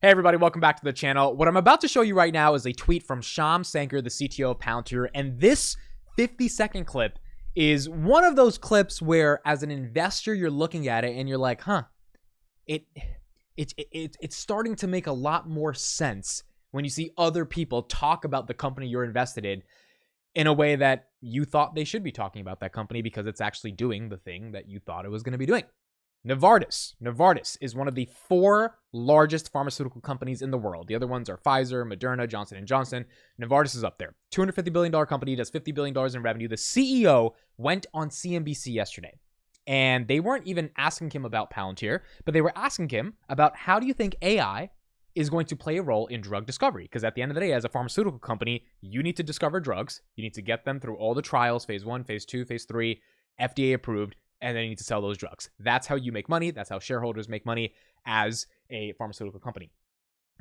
Hey everybody, welcome back to the channel. What I'm about to show you right now is a tweet from Shyam Sankar, the CTO of Palantir, and this 50-second clip is one of those clips where, as an investor, you're looking at it and you're like, it's starting to make a lot more sense when you see other people talk about the company you're invested in a way that you thought they should be talking about that company because it's actually doing the thing that you thought it was going to be doing. Novartis is one of the 4 largest pharmaceutical companies in the world. The other ones are Pfizer, Moderna, Johnson & Johnson. Novartis is up there. $250 billion company, does $50 billion in revenue. The CEO went on CNBC yesterday, and they weren't even asking him about Palantir, but they were asking him about how do you think AI is going to play a role in drug discovery? Because at the end of the day, as a pharmaceutical company, you need to discover drugs. You need to get them through all the trials, phase 1, phase 2, phase 3, FDA approved, and then you need to sell those drugs. That's how you make money. That's how shareholders make money as a pharmaceutical company.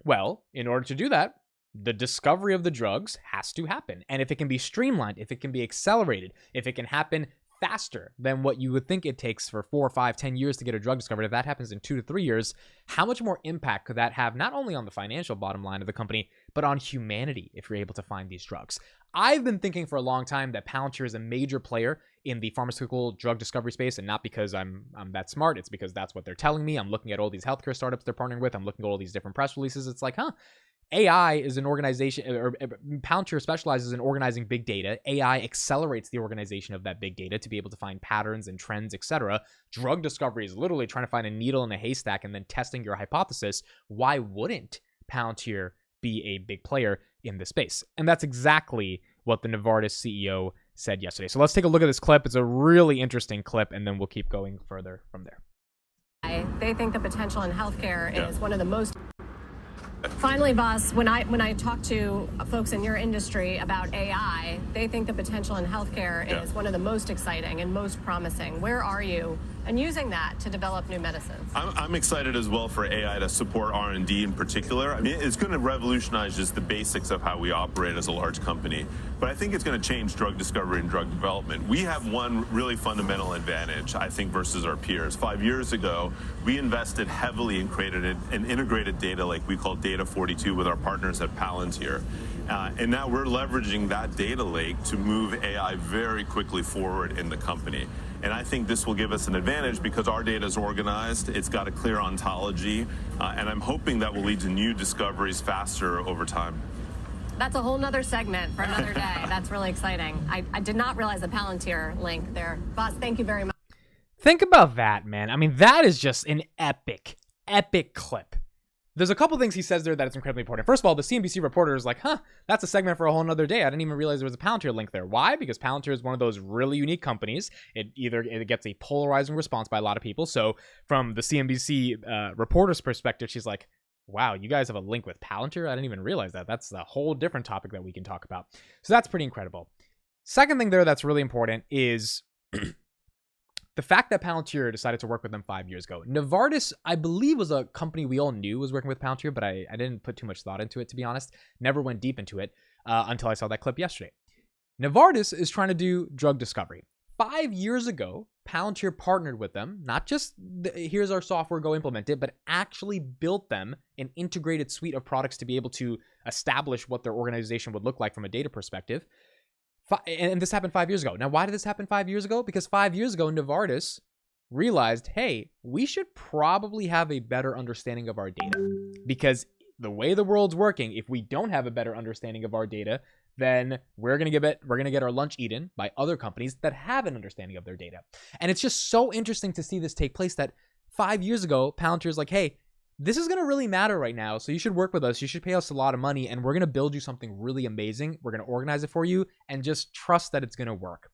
Well, in order to do that, the discovery of the drugs has to happen. And if it can be streamlined, if it can be accelerated, if it can happen faster than what you would think it takes for 4, 5, 10 years to get a drug discovered, if that happens in 2 to 3 years, how much more impact could that have not only on the financial bottom line of the company, but on humanity if you're able to find these drugs? I've been thinking for a long time that Palantir is a major player in the pharmaceutical drug discovery space, and not because I'm that smart. It's because that's what they're telling me. I'm looking at all these healthcare startups they're partnering with. I'm looking at all these different press releases. It's like, AI is an organization, or Palantir specializes in organizing big data. AI accelerates the organization of that big data to be able to find patterns and trends, etc. Drug discovery is literally trying to find a needle in a haystack and then testing your hypothesis. Why wouldn't Palantir be a big player in this space? And that's exactly what the Novartis CEO said yesterday. So let's take a look at this clip. It's a really interesting clip, and then we'll keep going further from there. They think the potential in healthcare is one of the most... Finally, Voss, when I talk to folks in your industry about AI, they think the potential in healthcare is one of the most exciting and most promising. Where are you in using that to develop new medicines? I'm excited as well for AI to support R&D in particular. I mean, it's going to revolutionize just the basics of how we operate as a large company. But I think it's going to change drug discovery and drug development. We have one really fundamental advantage, I think, versus our peers. 5 years ago, we invested heavily and created an integrated data lake we call Data 42 with our partners at Palantir. And now we're leveraging that data lake to move AI very quickly forward in the company. And I think this will give us an advantage because our data is organized, it's got a clear ontology, and I'm hoping that will lead to new discoveries faster over time. That's a whole nother segment for another day. That's really exciting. I did not realize the Palantir link there. Boss, thank you very much. Think about that, man. I mean, that is just an epic clip. There's a couple things he says there that it's incredibly important. First of all, the CNBC reporter is like, that's a segment for a whole nother day. I didn't even realize there was a Palantir link there. Why? Because Palantir is one of those really unique companies. It gets a polarizing response by a lot of people. So from the CNBC reporter's perspective, she's like, wow, you guys have a link with Palantir? I didn't even realize that. That's a whole different topic that we can talk about. So that's pretty incredible. Second thing there that's really important is the fact that Palantir decided to work with them 5 years ago. Novartis, I believe, was a company we all knew was working with Palantir, but I didn't put too much thought into it, to be honest. Never went deep into it until I saw that clip yesterday. Novartis is trying to do drug discovery. 5 years ago, Palantir partnered with them, not just here's our software, go implement it, but actually built them an integrated suite of products to be able to establish what their organization would look like from a data perspective. And this happened 5 years ago. Now, why did this happen 5 years ago? Because 5 years ago, Novartis realized, hey, we should probably have a better understanding of our data. Because the way the world's working, if we don't have a better understanding of our data, then we're gonna get our lunch eaten by other companies that have an understanding of their data. And it's just so interesting to see this take place that 5 years ago, Palantir's like, hey, this is going to really matter right now, so you should work with us. You should pay us a lot of money, and we're going to build you something really amazing. We're going to organize it for you, and just trust that it's going to work.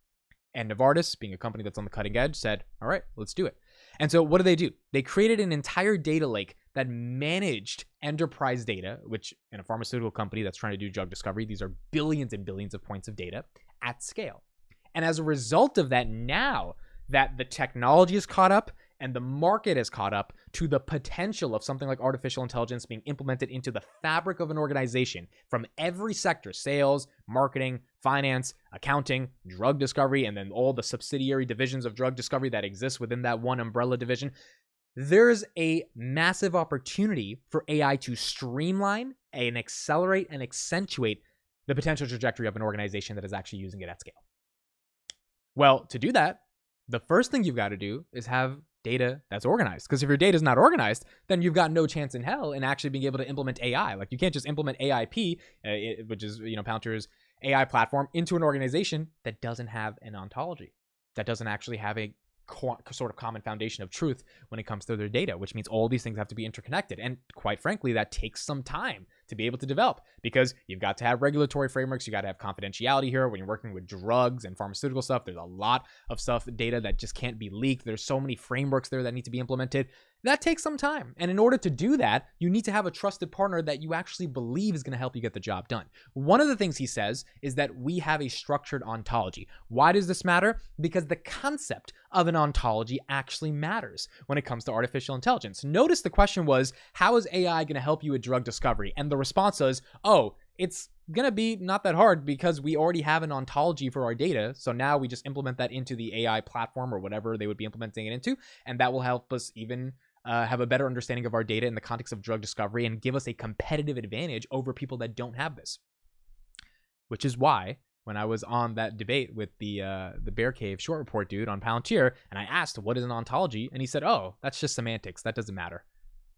And Novartis, being a company that's on the cutting edge, said, all right, let's do it. And so what do? They created an entire data lake that managed enterprise data, which in a pharmaceutical company that's trying to do drug discovery, these are billions and billions of points of data at scale. And as a result of that, now that the technology is caught up, and the market has caught up to the potential of something like artificial intelligence being implemented into the fabric of an organization from every sector: sales, marketing, finance, accounting, drug discovery, and then all the subsidiary divisions of drug discovery that exist within that one umbrella division. there's a massive opportunity for AI to streamline and accelerate and accentuate the potential trajectory of an organization that is actually using it at scale. Well, to do that, the first thing you've got to do is have data that's organized. Because if your data is not organized, then you've got no chance in hell in actually being able to implement AI. Like, you can't just implement AIP, which is, Palantir's AI platform, into an organization that doesn't have an ontology, that doesn't actually have a sort of common foundation of truth when it comes to their data, which means all these things have to be interconnected. And quite frankly, that takes some time to be able to develop, because you've got to have regulatory frameworks. You got to have confidentiality here. When you're working with drugs and pharmaceutical stuff, there's a lot of stuff, data that just can't be leaked. There's so many frameworks there that need to be implemented. That takes some time. And in order to do that, you need to have a trusted partner that you actually believe is going to help you get the job done. One of the things he says is that we have a structured ontology. Why does this matter? Because the concept of an ontology actually matters when it comes to artificial intelligence. Notice the question was, how is AI going to help you with drug discovery? And the response was, oh, it's going to be not that hard because we already have an ontology for our data. So now we just implement that into the AI platform or whatever they would be implementing it into. And that will help us even have a better understanding of our data in the context of drug discovery and give us a competitive advantage over people that don't have this. Which is why when I was on that debate with the Bear Cave short report dude on Palantir, and I asked, what is an ontology? And he said, oh, that's just semantics. That doesn't matter.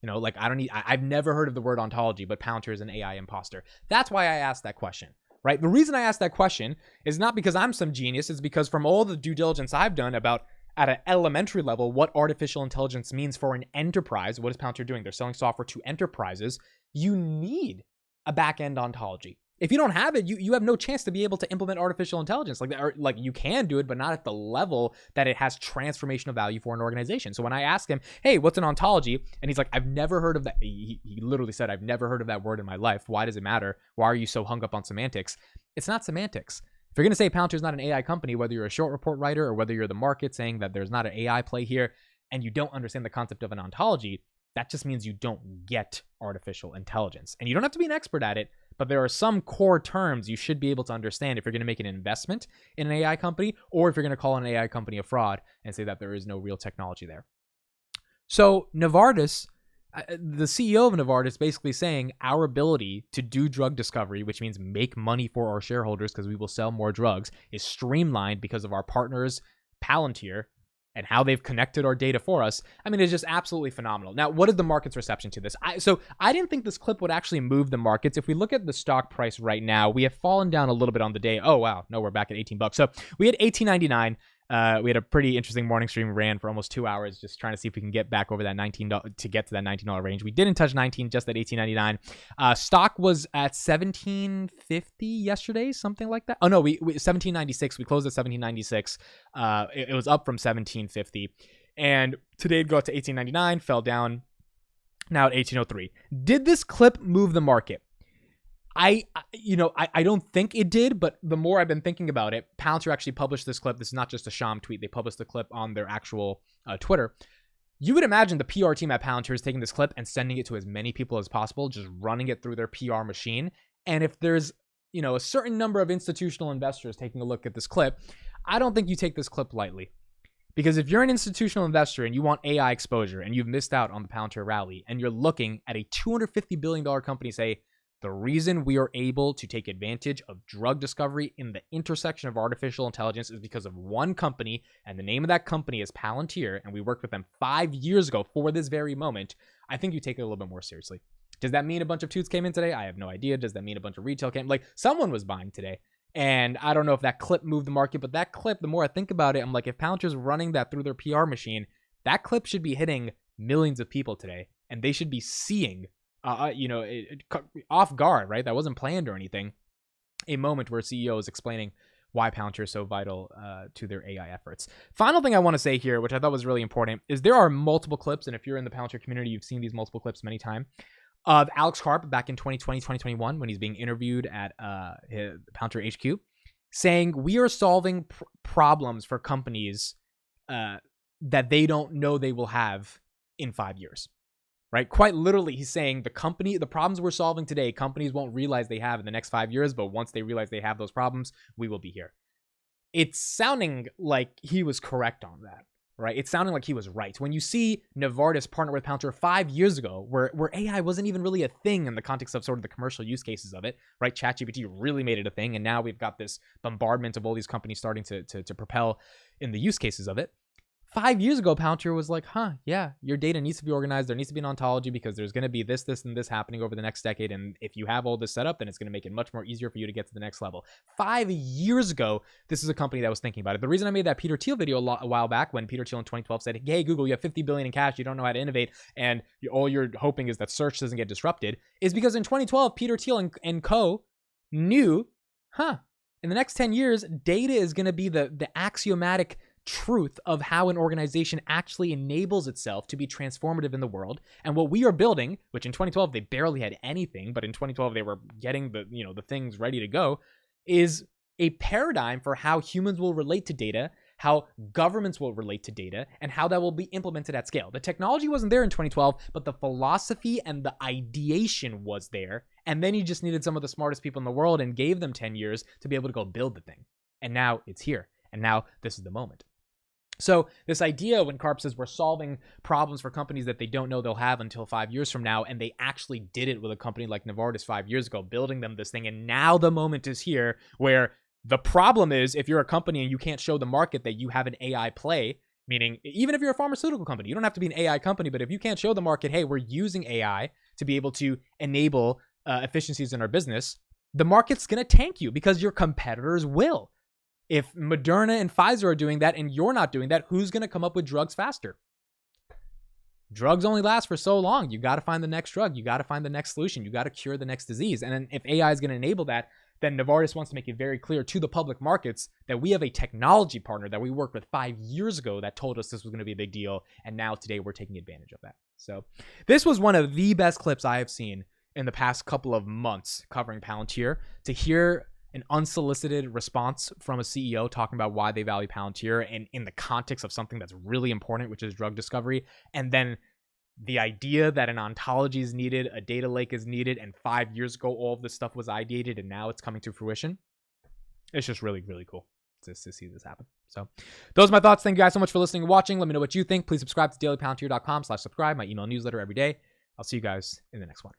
Like, I've never heard of the word ontology, but Palantir is an AI imposter. That's why I asked that question, right? The reason I asked that question is not because I'm some genius. It's because from all the due diligence I've done about, at an elementary level, what artificial intelligence means for an enterprise. What is Palantir doing? They're selling software to enterprises. You need a back-end ontology. If you don't have it, you have no chance to be able to implement artificial intelligence like that. Or, like, you can do it, but not at the level that it has transformational value for an organization. So when I ask him, hey, what's an ontology? And he's like, I've never heard of that. He literally said, I've never heard of that word in my life. Why does it matter? Why are you so hung up on semantics? It's not semantics. If you're going to say Palantir is not an AI company, whether you're a short report writer or whether you're the market saying that there's not an AI play here, and you don't understand the concept of an ontology, that just means you don't get artificial intelligence. And you don't have to be an expert at it, but there are some core terms you should be able to understand if you're going to make an investment in an AI company, or if you're going to call an AI company a fraud and say that there is no real technology there. So Novartis, the CEO of Novartis, basically saying our ability to do drug discovery, which means make money for our shareholders because we will sell more drugs, is streamlined because of our partners, Palantir, and how they've connected our data for us. I mean, it's just absolutely phenomenal. Now, what is the market's reception to this? So I didn't think this clip would actually move the markets. If we look at the stock price right now, we have fallen down a little bit on the day. Oh, wow. No, we're back at $18. So we had $18.99. We had a pretty interesting morning stream. We ran for almost 2 hours just trying to see if we can get back over that $19 to get to that $19 range. We didn't touch 19, just at $18.99. Stock was at $17.50 yesterday, something like that. Oh no, we $17.96. We closed at $17.96. It was up from $17.50, and today it got to $18.99, fell down, now at $18.03. Did this clip move the market? I don't think it did, but the more I've been thinking about it, Palantir actually published this clip. This is not just a sham tweet. They published the clip on their actual Twitter. You would imagine the PR team at Palantir is taking this clip and sending it to as many people as possible, just running it through their PR machine. And if there's, a certain number of institutional investors taking a look at this clip, I don't think you take this clip lightly. Because if you're an institutional investor and you want AI exposure and you've missed out on the Palantir rally and you're looking at a $250 billion company say, the reason we are able to take advantage of drug discovery in the intersection of artificial intelligence is because of one company, and the name of that company is Palantir, and we worked with them 5 years ago for this very moment. I think you take it a little bit more seriously. Does that mean a bunch of toots came in today? I have no idea. Does that mean a bunch of retail came? Like, someone was buying today, and I don't know if that clip moved the market, but that clip, the more I think about it, I'm like, if Palantir's running that through their PR machine, that clip should be hitting millions of people today, and they should be seeing off guard, right? That wasn't planned or anything. A moment where CEO is explaining why Palantir is so vital to their AI efforts. Final thing I want to say here, which I thought was really important, is there are multiple clips, and if you're in the Palantir community, you've seen these multiple clips many times, of Alex Karp back in 2020, 2021, when he's being interviewed at Palantir HQ, saying we are solving problems for companies that they don't know they will have in 5 years. Right? Quite literally, he's saying the problems we're solving today, companies won't realize they have in the next 5 years, but once they realize they have those problems, we will be here. It's sounding like he was correct on that. right? It sounded like he was right. When you see Novartis partner with Palantir 5 years ago, where AI wasn't even really a thing in the context of sort of the commercial use cases of it, right? ChatGPT really made it a thing, and now we've got this bombardment of all these companies starting to propel in the use cases of it. 5 years ago, Palantir was like, yeah, your data needs to be organized. There needs to be an ontology because there's going to be this, and this happening over the next decade. And if you have all this set up, then it's going to make it much more easier for you to get to the next level. 5 years ago, this is a company that was thinking about it. The reason I made that Peter Thiel video a while back, when Peter Thiel in 2012 said, hey, Google, you have 50 billion in cash. You don't know how to innovate. And all you're hoping is that search doesn't get disrupted, is because in 2012, Peter Thiel and co knew, in the next 10 years, data is going to be the axiomatic truth of how an organization actually enables itself to be transformative in the world. And what we are building, which in 2012 they barely had anything, but in 2012 they were getting the things ready to go, is a paradigm for how humans will relate to data, how governments will relate to data, and how that will be implemented at scale. The technology wasn't there in 2012, but the philosophy and the ideation was there. And then you just needed some of the smartest people in the world and gave them 10 years to be able to go build the thing. And now it's here. And now this is the moment. So this idea when Karp says we're solving problems for companies that they don't know they'll have until 5 years from now, and they actually did it with a company like Novartis 5 years ago, building them this thing, and now the moment is here where the problem is if you're a company and you can't show the market that you have an AI play, meaning even if you're a pharmaceutical company, you don't have to be an AI company, but if you can't show the market, hey, we're using AI to be able to enable efficiencies in our business, the market's going to tank you because your competitors will. If Moderna and Pfizer are doing that and you're not doing that, who's going to come up with drugs faster? Drugs only last for so long. You got to find the next drug. You got to find the next solution. You got to cure the next disease. And then if AI is going to enable that, then Novartis wants to make it very clear to the public markets that we have a technology partner that we worked with 5 years ago that told us this was going to be a big deal. And now today we're taking advantage of that. So this was one of the best clips I have seen in the past couple of months covering Palantir. To hear an unsolicited response from a CEO talking about why they value Palantir and in the context of something that's really important, which is drug discovery. And then the idea that an ontology is needed, a data lake is needed, and 5 years ago, all of this stuff was ideated and now it's coming to fruition. It's just really, really cool to see this happen. So those are my thoughts. Thank you guys so much for listening and watching. Let me know what you think. Please subscribe to dailypalantir.com/subscribe, my email newsletter every day. I'll see you guys in the next one.